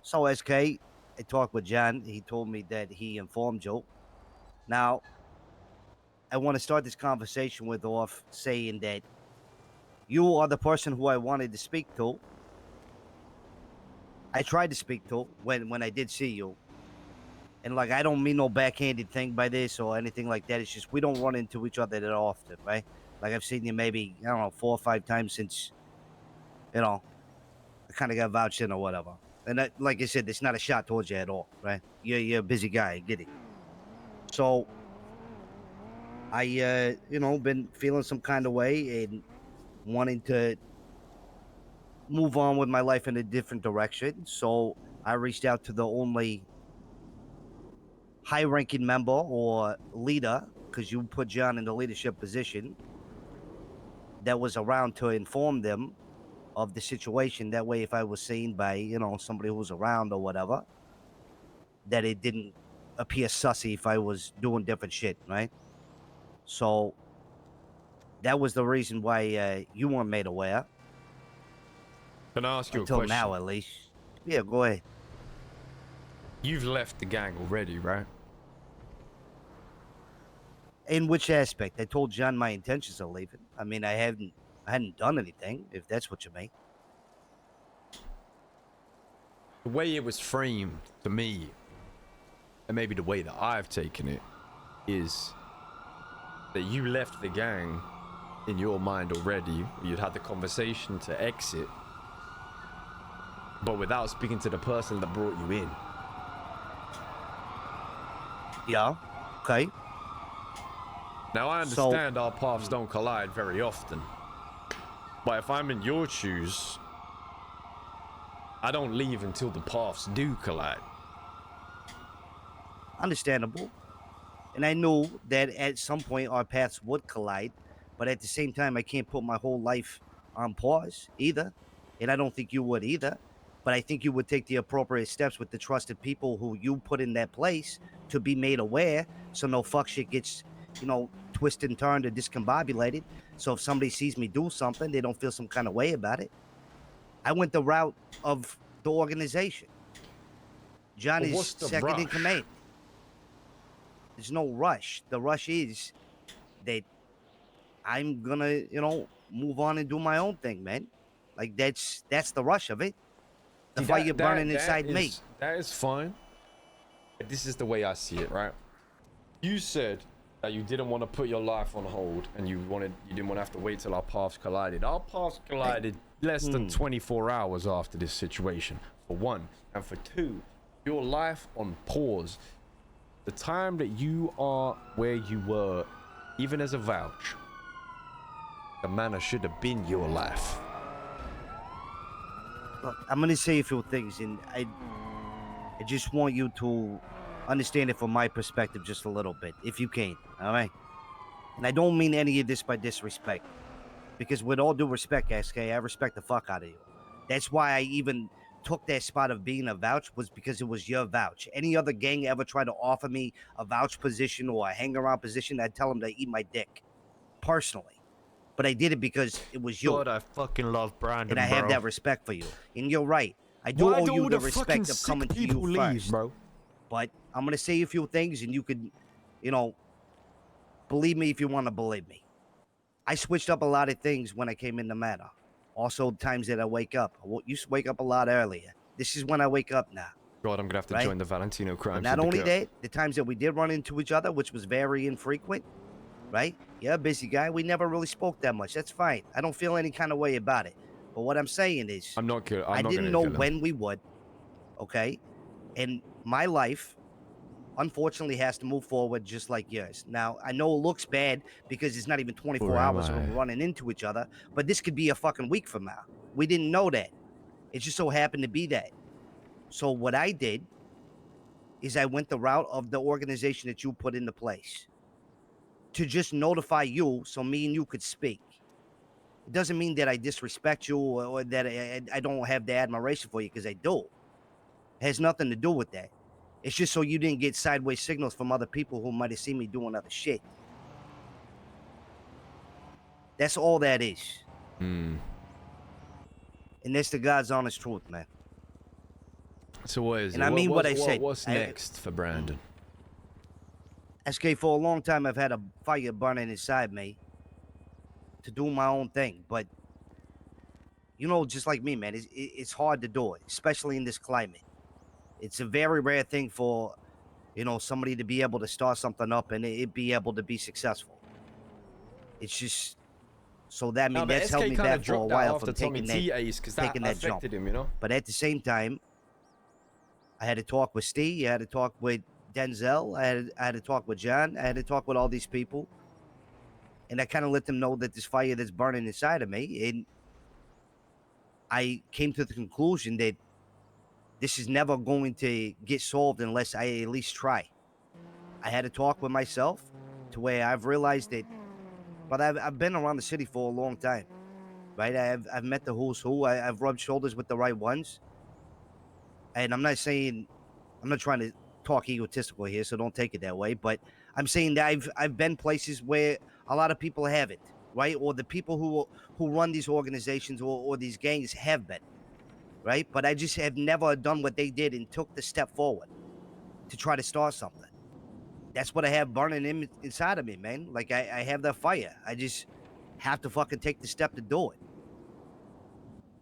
So SK, I talked with John. He told me that he informed you. Now, I want to start this conversation with off saying that you are the person who I wanted to speak to. I tried to speak to when I did see you. And like, I don't mean no backhanded thing by this or anything like that. It's just we don't run into each other that often, right? Like I've seen you maybe, I don't know, 4 or 5 times since, I kind of got vouched in or whatever. And that, like I said, it's not a shot towards you at all, right? You're a busy guy, I get it. So I, been feeling some kind of way and wanting to move on with my life in a different direction. So I reached out to the only high-ranking member or leader, because you put John in the leadership position, that was around to inform them of the situation. That way, if I was seen by, somebody who was around or whatever, that it didn't appear sussy if I was doing different shit, right? So that was the reason why you weren't made aware. Can I ask you a until question? now, at least. Yeah, go ahead. You've left the gang already, right? In which aspect? I told John my intentions of leaving. I mean, I hadn't done anything, if that's what you mean. The way it was framed to me, and maybe the way that I've taken it, is that you left the gang in your mind already. You'd had the conversation to exit, but without speaking to the person that brought you in. Yeah, okay. Now, I understand our paths don't collide very often, but if I'm in your shoes, I don't leave until the paths do collide. Understandable. And I knew that at some point our paths would collide, but at the same time, I can't put my whole life on pause either. And I don't think you would either. But I think you would take the appropriate steps with the trusted people who you put in that place to be made aware, so no fuck shit gets, twisted and turned or discombobulated. So if somebody sees me do something, they don't feel some kind of way about it. I went the route of the organization. John is second in command. There's no rush. The rush is that I'm gonna, move on and do my own thing, man. Like that's the rush of it. The fire burning inside me. That is fine. This is the way I see it, right? You said that you didn't want to put your life on hold and you didn't want to have to wait till our paths collided. Our paths collided less than 24 hours after this situation, for one. And for two, your life on pause. The time that you are where you were, even as a vouch, the manor should have been your life. Look, I'm gonna say a few things, and I just want you to understand it from my perspective just a little bit, if you can, all right? And I don't mean any of this by disrespect, because with all due respect, SK, I respect the fuck out of you. That's why I even took that spot of being a vouch, was because it was your vouch. Any other gang ever tried to offer me a vouch position or a hang-around position, I'd tell them to eat my dick, personally. But I did it because it was you. God, I fucking love Brandon, and I have that respect for you. And you're right. I do owe you the respect of coming to you first. Bro? But I'm going to say a few things, and you could, believe me if you want to believe me. I switched up a lot of things when I came in the Manor. Also, times that I wake up. I used to wake up a lot earlier. This is when I wake up now. God, I'm going to have to join the Valentino crime syndicate. Not only that, the times that we did run into each other, which was very infrequent, right? Yeah, busy guy. We never really spoke that much. That's fine. I don't feel any kind of way about it. But what I'm saying is, I didn't know when we would, okay? And my life, unfortunately, has to move forward just like yours. Now, I know it looks bad because it's not even 24 hours of running into each other, but this could be a fucking week from now. We didn't know that. It just so happened to be that. So what I did is I went the route of the organization that you put into place to just notify you so me and you could speak. It doesn't mean that I disrespect you or that I don't have the admiration for you, because I do. It has nothing to do with that. It's just so you didn't get sideways signals from other people who might have seen me doing other shit. That's all that is. And that's the God's honest truth, man. So what is And it? I mean what I said. What's next for Brandon? SK, for a long time, I've had a fire burning inside me to do my own thing. But, you know, just like me, man, it's hard to do it, especially in this climate. It's a very rare thing for, you know, somebody to be able to start something up and it be able to be successful. It's just, so that, I mean, that's held me back for a while from taking that jump. Him, you know? But at the same time, I had to talk with Steve, I had to talk with Denzel, I had to talk with John, I had to talk with all these people. And I kind of let them know that this fire that's burning inside of me. And I came to the conclusion that this is never going to get solved unless I at least try. I had to talk with myself to where I've realized that, but I've been around the city for a long time, right? I've met the who's who. I've rubbed shoulders with the right ones. And I'm not trying to talk egotistical here, so don't take it that way. But I'm saying that I've been places where a lot of people haven't, right? Or the people who run these organizations or these gangs have been, right? But I just have never done what they did and took the step forward to try to start something. That's what I have burning inside of me, man. Like I have that fire. I just have to fucking take the step to do it.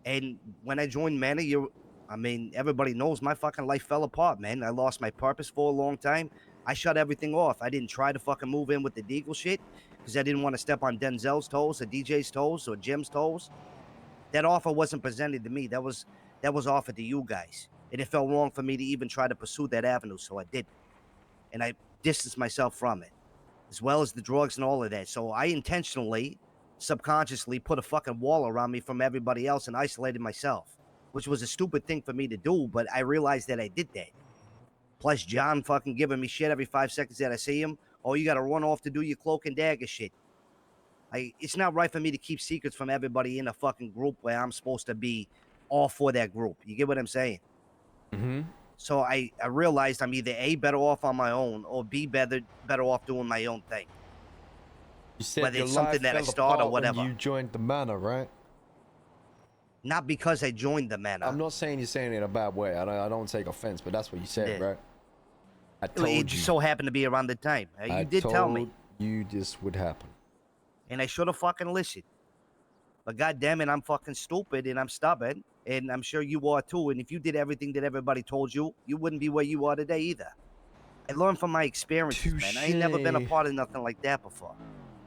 And when I joined Manor, I mean, everybody knows my fucking life fell apart, man. I lost my purpose for a long time. I shut everything off. I didn't try to fucking move in with the Deagle shit because I didn't want to step on Denzel's toes or DJ's toes or Jim's toes. That offer wasn't presented to me. That was offered to you guys. And it felt wrong for me to even try to pursue that avenue, so I didn't. And I distanced myself from it, as well as the drugs and all of that. So I intentionally, subconsciously put a fucking wall around me from everybody else and isolated myself, which was a stupid thing for me to do, but I realized that I did that. Plus, John fucking giving me shit every 5 seconds that I see him. Oh, you got to run off to do your cloak and dagger shit. It's not right for me to keep secrets from everybody in a fucking group where I'm supposed to be all for that group. You get what I'm saying? Mm-hmm. So I realized I'm either A, better off on my own, or B, better off doing my own thing. You said whether your it's something life that I fell start or apart whatever. when you joined the Manor, right? Not because I joined the Manor. I'm not saying you're saying it in a bad way. I don't take offense, but that's what you said, right? I told it just so happened to be around the time. You did tell me. You this would happen. And I should have fucking listened. But goddamn it, I'm fucking stupid and I'm stubborn. And I'm sure you are too. And if you did everything that everybody told you, you wouldn't be where you are today either. I learned from my experiences, man. I ain't never been a part of nothing like that before,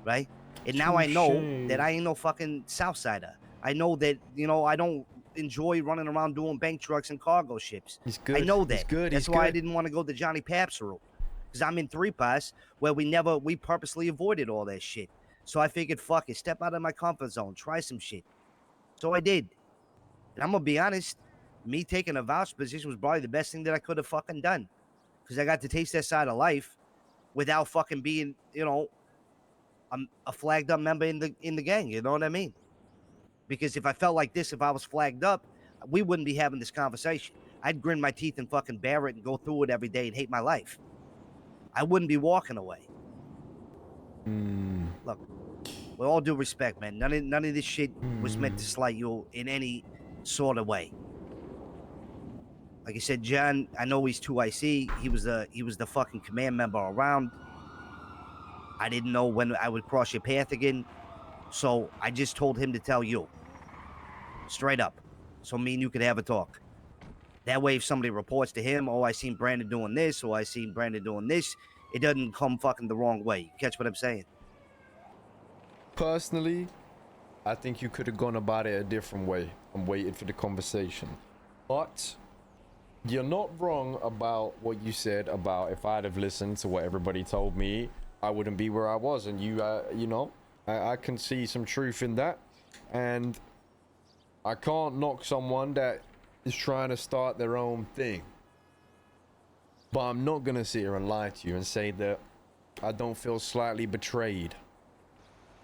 right? And now I know that I ain't no fucking Southsider. I know that, you know, I don't enjoy running around doing bank trucks and cargo ships. He's good. I know that. He's good. That's why I didn't want to go the Johnny Paps route. Because I'm in 3-Pass where we purposely avoided all that shit. So I figured, fuck it, step out of my comfort zone, try some shit. So I did. And I'm going to be honest, me taking a voucher position was probably the best thing that I could have fucking done. Because I got to taste that side of life without fucking being, you know, a flagged up member in the gang. You know what I mean? Because if I felt like this, if I was flagged up, we wouldn't be having this conversation. I'd grin my teeth and fucking bear it and go through it every day and hate my life. I wouldn't be walking away. Look, with all due respect, man, none of this shit was meant to slight you in any sort of way. Like I said, John, I know he's 2IC. He was the fucking command member around. I didn't know when I would cross your path again. So I just told him to tell you. Straight up. So me and you could have a talk. That way, if somebody reports to him, oh, I seen Brandon doing this, or I seen Brandon doing this, it doesn't come fucking the wrong way. You catch what I'm saying? Personally, I think you could have gone about it a different way and waited for the conversation. But you're not wrong about what you said about if I'd have listened to what everybody told me, I wouldn't be where I was. And you know, I can see some truth in that. And I can't knock someone that is trying to start their own thing. But I'm not going to sit here and lie to you and say that I don't feel slightly betrayed.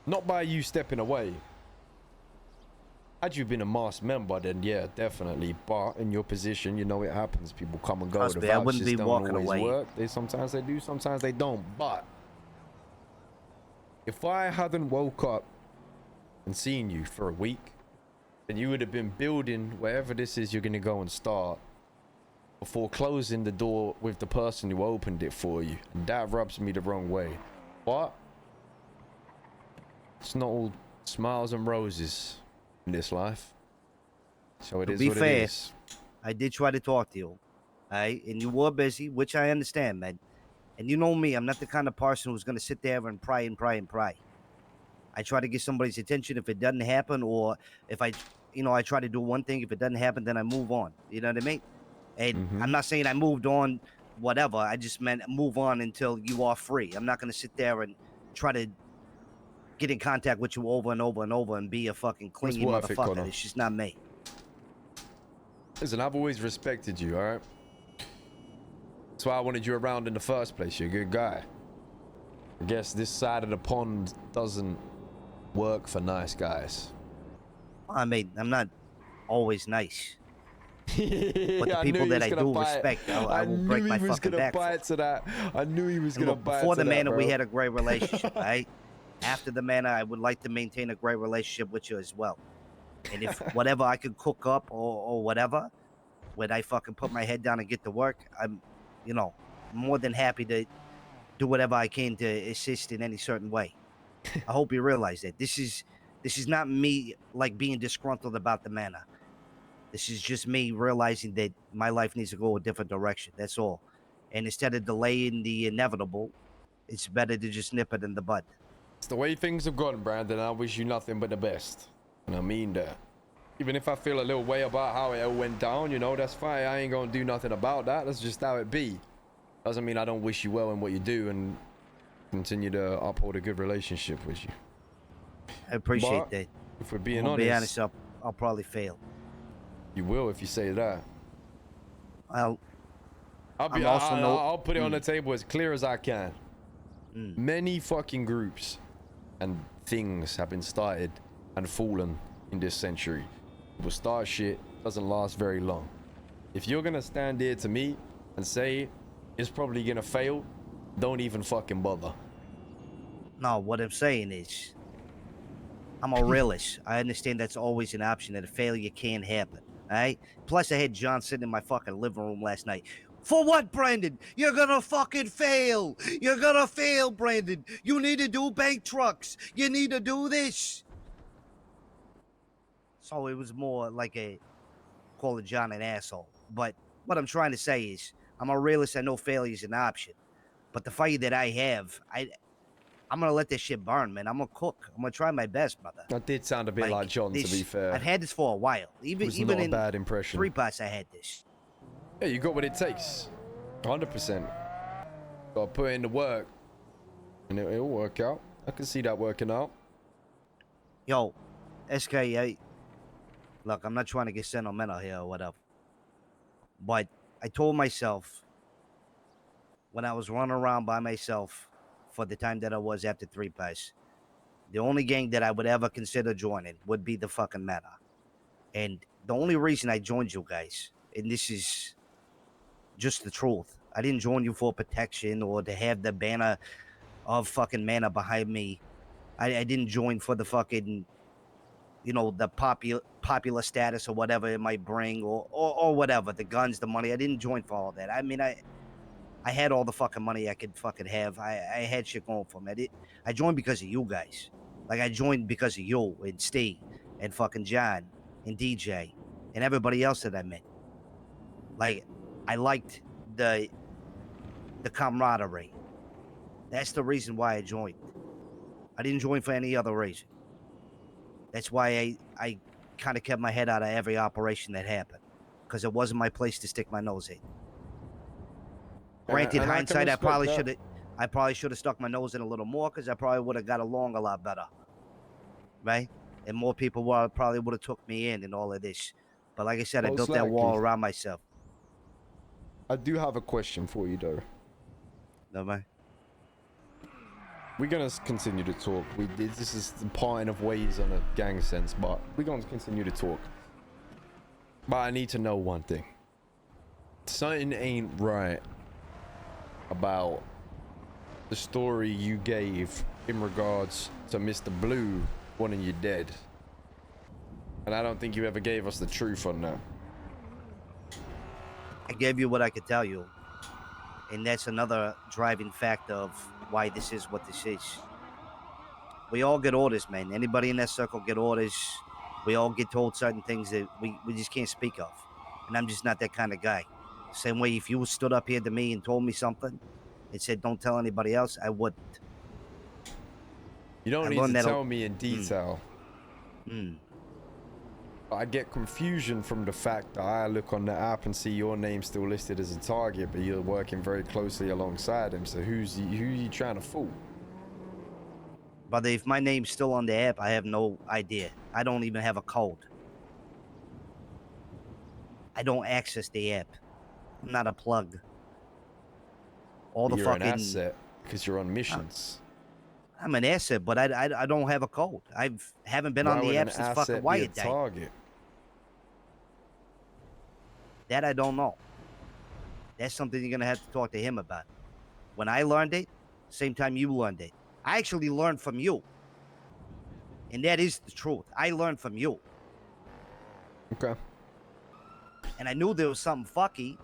Not by you stepping away. Had you been a masked member, then yeah, definitely. But in your position, you know it happens. People come and go. The I wouldn't be walking away. Work. Sometimes they do, sometimes they don't. But if I hadn't woke up and seen you for a week, then you would have been building wherever this is you're going to go and start before closing the door with the person who opened it for you. And that rubs me the wrong way. But it's not all smiles and roses in this life. So it is what it is. I did try to talk to you, right? And you were busy, which I understand, man. And you know me, I'm not the kind of person who's going to sit there and pry and pry and pry. I try to get somebody's attention if it doesn't happen, or if I try to do one thing. If it doesn't happen, then I move on. You know what I mean? And I'm not saying I moved on, whatever. I just meant move on until you are free. I'm not going to sit there and try to get in contact with you over and over and over and be a fucking clingy motherfucker. It's just not me. Listen, I've always respected you, all right? That's why I wanted you around in the first place. You're a good guy. I guess this side of the pond doesn't work for nice guys. I mean, I'm not always nice. But the people that I do respect, I will break my fucking back for. I knew he was going to bite. Before the Manor, we had a great relationship, right? After the Manor, I would like to maintain a great relationship with you as well. And if whatever I could cook up or whatever, when I fucking put my head down and get to work, I'm, more than happy to do whatever I can to assist in any certain way. I hope you realize that this is not me like being disgruntled about the Manor. This is just me realizing that my life needs to go a different direction. That's all. And instead of delaying the inevitable, it's better to just nip it in the bud. It's the way things have gone, Brandon. I wish you nothing but the best. And I mean that. Even if I feel a little way about how it all went down, that's fine. I ain't gonna do nothing about that. That's just how it be. Doesn't mean I don't wish you well in what you do and continue to uphold a good relationship with you. I appreciate that. If we're being honest, I'll probably fail. You will if you say that. I'll put it on the table as clear as I can. Many fucking groups and things have been started and fallen in this century. People start shit, doesn't last very long. If you're gonna stand there to me and say it's probably gonna fail, don't even fucking bother. No, what I'm saying is, I'm a realist. I understand that's always an option, that a failure can happen. Alright? Plus, I had John sitting in my fucking living room last night. For what, Brandon? You're gonna fucking fail. You're gonna fail, Brandon. You need to do bank trucks. You need to do this. So it was more like call John an asshole. But what I'm trying to say is, I'm a realist. I know failure is an option. But the fire that I have, I'm gonna let this shit burn, man. I'm gonna cook. I'm gonna try my best, brother. That did sound a bit like John, to be fair. I've had this for a while. Even not in a bad impression. 3 parts, I had this. Yeah, you got what it takes. 100%. Gotta put in the work, and it'll work out. I can see that working out. Yo, SK, look, I'm not trying to get sentimental here or whatever, but I told myself when I was running around by myself for the time that I was after 3 parts, the only gang that I would ever consider joining would be the fucking Manor. And the only reason I joined you guys, and this is just the truth, I didn't join you for protection or to have the banner of fucking Manor behind me. I didn't join for the fucking, the popular status or whatever it might bring or whatever, the guns, the money. I didn't join for all that. I mean, I had all the fucking money I could fucking have. I had shit going for me. I joined because of you guys. Like, I joined because of you and Steve and fucking John and DJ and everybody else that I met. Like, I liked the camaraderie. That's the reason why I joined. I didn't join for any other reason. That's why I kind of kept my head out of every operation that happened, because it wasn't my place to stick my nose in. Granted, hindsight, I probably should have stuck my nose in a little more, because I probably would have got along a lot better, right? And more people probably would have took me in and all of this. But like I said, I built that wall around myself. I do have a question for you, though. No, man. We're gonna continue to talk. This is the parting of ways on a gang sense, but we're gonna continue to talk. But I need to know one thing. Something ain't right about the story you gave in regards to Mr. Blue wanting you dead. And I don't think you ever gave us the truth on that. I gave you what I could tell you. And that's another driving factor of why this is what this is. We all get orders, man. Anybody in that circle get orders. We all get told certain things that we just can't speak of. And I'm just not that kind of guy. Same way if you stood up here to me and told me something and said, don't tell anybody else, I wouldn't. You don't need to tell me in detail. I get confusion from the fact that I look on the app and see your name still listed as a target, but you're working very closely alongside him. So who are you trying to fool? But if my name's still on the app, I have no idea. I don't even have a code. I don't access the app. I'm not a plug. All the you're fucking an asset because you're on missions. I'm an asset, but I don't have a code. Haven't been on the app since fucking Wyatt died. Target? That I don't know. That's something you're gonna have to talk to him about. When I learned it, same time you learned it. I actually learned from you. And that is the truth. I learned from you. Okay. And I knew there was something fucky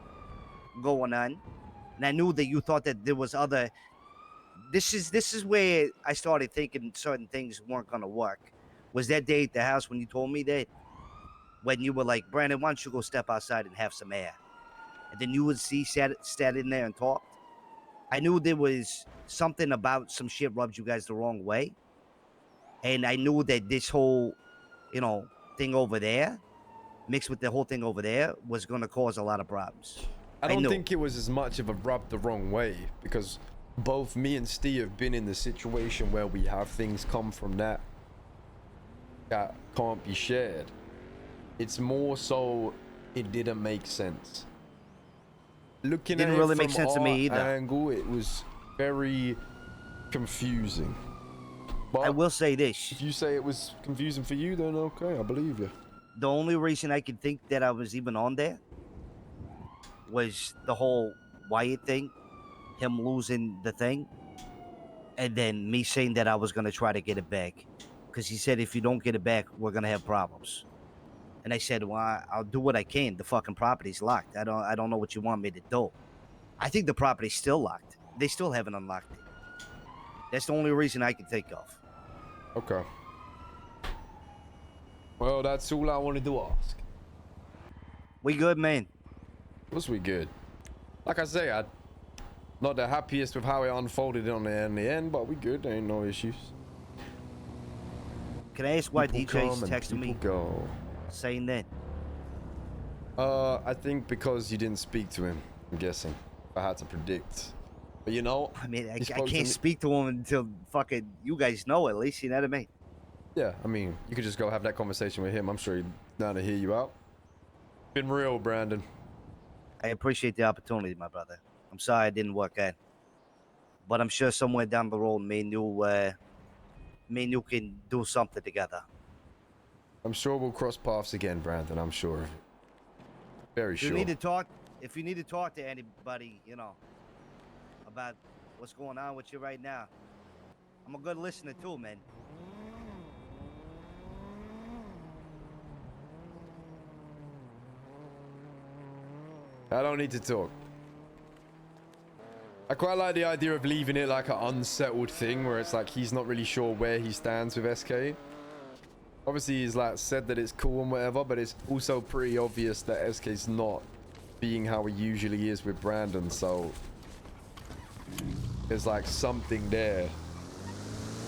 going on. And I knew that you thought that there was other... This is where I started thinking certain things weren't gonna work. Was that day at the house when you told me that? When you were like, Brandon, why don't you go step outside and have some air? And then you would see sat in there and talked. I knew there was something about some shit rubbed you guys the wrong way. And I knew that this whole, thing over there, mixed with the whole thing over there, was going to cause a lot of problems. I don't think it was as much of a rub the wrong way, because both me and Steve have been in the situation where we have things come from that can't be shared. It's more so it didn't make sense. Looking at it really from make sense to me either. Angle, it was very confusing. But I will say this. If you say it was confusing for you, then okay, I believe you. The only reason I could think that I was even on there was the whole Wyatt thing, him losing the thing, and then me saying that I was going to try to get it back. Because he said, if you don't get it back, we're going to have problems. And I said, well, I'll do what I can. The fucking property's locked. I don't know what you want me to do. I think the property's still locked. They still haven't unlocked it. That's the only reason I can think of. Okay. Well, that's all I wanted to ask. We good, man? Was we good? Like I say, I'm not the happiest with how it unfolded in the end, but we good. There ain't no issues. Can I ask why DJ's texting me? Go. Saying that? I think because you didn't speak to him, I'm guessing. If I had to predict. But I mean, I can't speak to him until fucking you guys know at least, you know what I mean? Yeah, I mean, you could just go have that conversation with him. I'm sure he's down to hear you out. Been real, Brandon. I appreciate the opportunity, my brother. I'm sorry it didn't work out. But I'm sure somewhere down the road, me and you can do something together. I'm sure we'll cross paths again, Brandon. I'm sure of it. Very sure. If you need to talk to anybody, about what's going on with you right now, I'm a good listener too, man. I don't need to talk. I quite like the idea of leaving it like an unsettled thing where it's like he's not really sure where he stands with SK. Obviously he's like said that it's cool and whatever, but it's also pretty obvious that SK's not being how he usually is with Brandon, so there's like something there